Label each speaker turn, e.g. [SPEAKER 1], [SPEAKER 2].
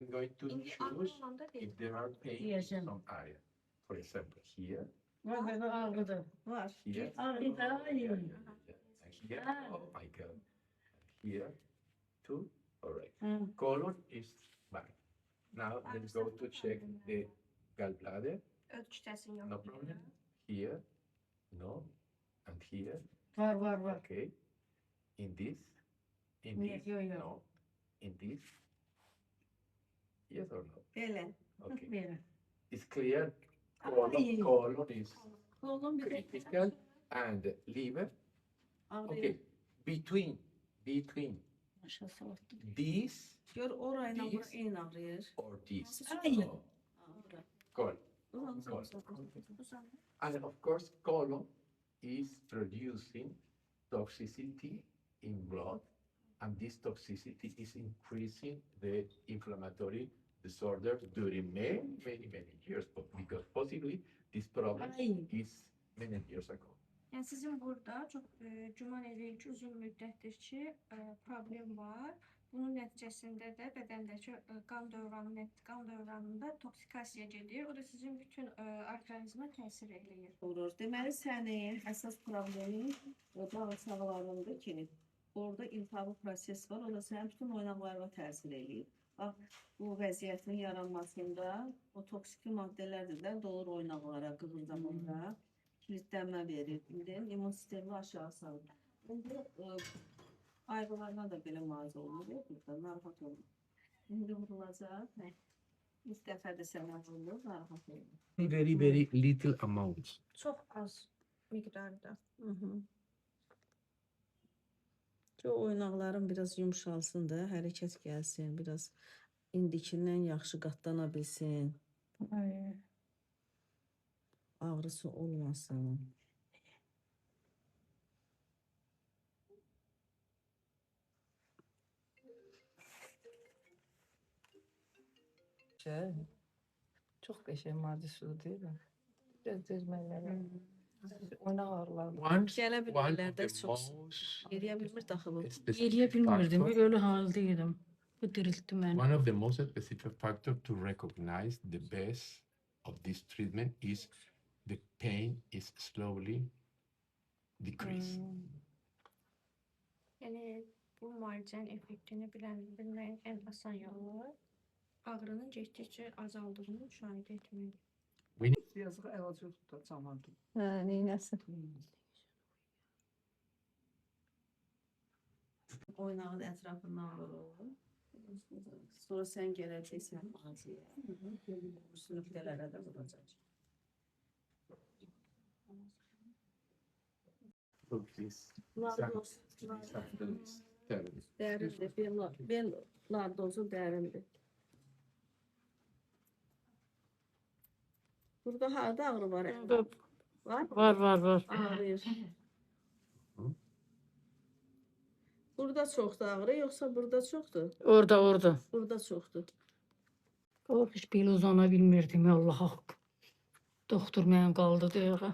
[SPEAKER 1] I'm going to
[SPEAKER 2] İndi
[SPEAKER 1] choose
[SPEAKER 2] anlamda değil.
[SPEAKER 1] if there are pain in
[SPEAKER 3] Diyeceğim.
[SPEAKER 1] some area. For example, here,
[SPEAKER 3] Var böyle ağrıdı.
[SPEAKER 4] Var.
[SPEAKER 1] here,
[SPEAKER 3] Ağrı daha iyi.
[SPEAKER 1] yeah, and here.
[SPEAKER 3] Ah.
[SPEAKER 1] Oh my God. Here, too. All right.
[SPEAKER 3] Hı.
[SPEAKER 1] Colon is fine. Now let's go to check the gallbladder.
[SPEAKER 2] Ölçü təsin yox.
[SPEAKER 1] No problem. Here, no, and here.
[SPEAKER 3] Var.
[SPEAKER 1] Okay. In this, in
[SPEAKER 3] Yes,
[SPEAKER 1] this,
[SPEAKER 3] yo.
[SPEAKER 1] no, in this. Yes or no?
[SPEAKER 4] Belə.
[SPEAKER 1] Okay.
[SPEAKER 3] Böyle.
[SPEAKER 1] It's clear.
[SPEAKER 3] Ay.
[SPEAKER 1] Colon is
[SPEAKER 4] Kolun bir də
[SPEAKER 1] critical and liver.
[SPEAKER 4] ağrıyır.
[SPEAKER 1] Okay. Between
[SPEAKER 3] Aşağısı orta.
[SPEAKER 1] this
[SPEAKER 4] Gör orayla bura
[SPEAKER 1] This.
[SPEAKER 4] eyni ağrıyır.
[SPEAKER 1] or this.
[SPEAKER 3] Ay.
[SPEAKER 1] Oh,
[SPEAKER 4] Ora.
[SPEAKER 1] colon.
[SPEAKER 4] Uzan.
[SPEAKER 1] And of course, colon is producing toxicity in blood, and this toxicity is increasing the inflammatory disorders during many years, because possibly this problem
[SPEAKER 3] Ay.
[SPEAKER 1] is many years ago.
[SPEAKER 2] Yəni sizin burada çox güman edilir ki, uzun müddətdir ki, problem var. Bunun nəticəsində də bədəndəki qan dövranında toksikasiya gedir. O da sizin bütün orqanizmə təsir edir.
[SPEAKER 4] Vurur. Deməli səni əsas problemi o bağırsaqlarında ki, orada iltihabi proses var. O da sənin bütün oynaqlarına təsir edir. Bax, bu vəziyyətin yaranmasında o toksiki maddələr də doğur oynaqlara, qığıldamalara kilitlənmə verir. İndi immun sistemi aşağı salır. İndi ayğılarına da belə müalicə olunur. Burada narahat olunur. İndi vurulacaq. İlk dəfə də sənə vurulur, narahat olunur.
[SPEAKER 1] Very little amounts.
[SPEAKER 2] Çox az miqdarda.
[SPEAKER 4] Ki o oynaqların biraz yumşalsın da, hərəkət gəlsin, biraz indikindən yaxşı qatlana bilsin,
[SPEAKER 3] Ay.
[SPEAKER 4] ağrısı olmasın.
[SPEAKER 5] Çok qəşəng maddi sudur deyil mi? Biraz dözmələri. Oynaq ağrılar.
[SPEAKER 4] Gələ
[SPEAKER 1] One
[SPEAKER 4] bilirlər
[SPEAKER 1] of
[SPEAKER 4] də
[SPEAKER 1] the
[SPEAKER 4] çox.
[SPEAKER 1] most
[SPEAKER 4] Yeriyə bilmir daxı bu.
[SPEAKER 1] specific
[SPEAKER 3] Yeriyə bilmirdim.
[SPEAKER 1] factor-
[SPEAKER 3] Ölü haldaydım. Bu diriltdi məni.
[SPEAKER 1] One of the most specific factors to recognize the best of this treatment is the pain is slowly decreasing.
[SPEAKER 2] Yəni bu müalicənin effektini bilməyin ən asan yolu ağrının getdikcə azaldığını müşahidə etməkdir.
[SPEAKER 5] Yazıq əlacı yoxdur da camandır.
[SPEAKER 4] Hə, neynəsin? Oynağın ətrafından vurur. Sonra sən gələcəksən mağazaya. Sünüklərə də vuracaq.
[SPEAKER 1] Look this.
[SPEAKER 4] Nardoz. Dərindir. Bel nardozu dərindir. Burada harda ağrı var? Var.
[SPEAKER 3] Var.
[SPEAKER 4] Ağrıyır. Burada çoxdur ağrı, yoxsa burada çoxdur?
[SPEAKER 3] Orada.
[SPEAKER 4] Burada çoxdur.
[SPEAKER 3] Hiç belə uzana bilmirdim, Allah haqqı. Doktor mənə qaldı deyə.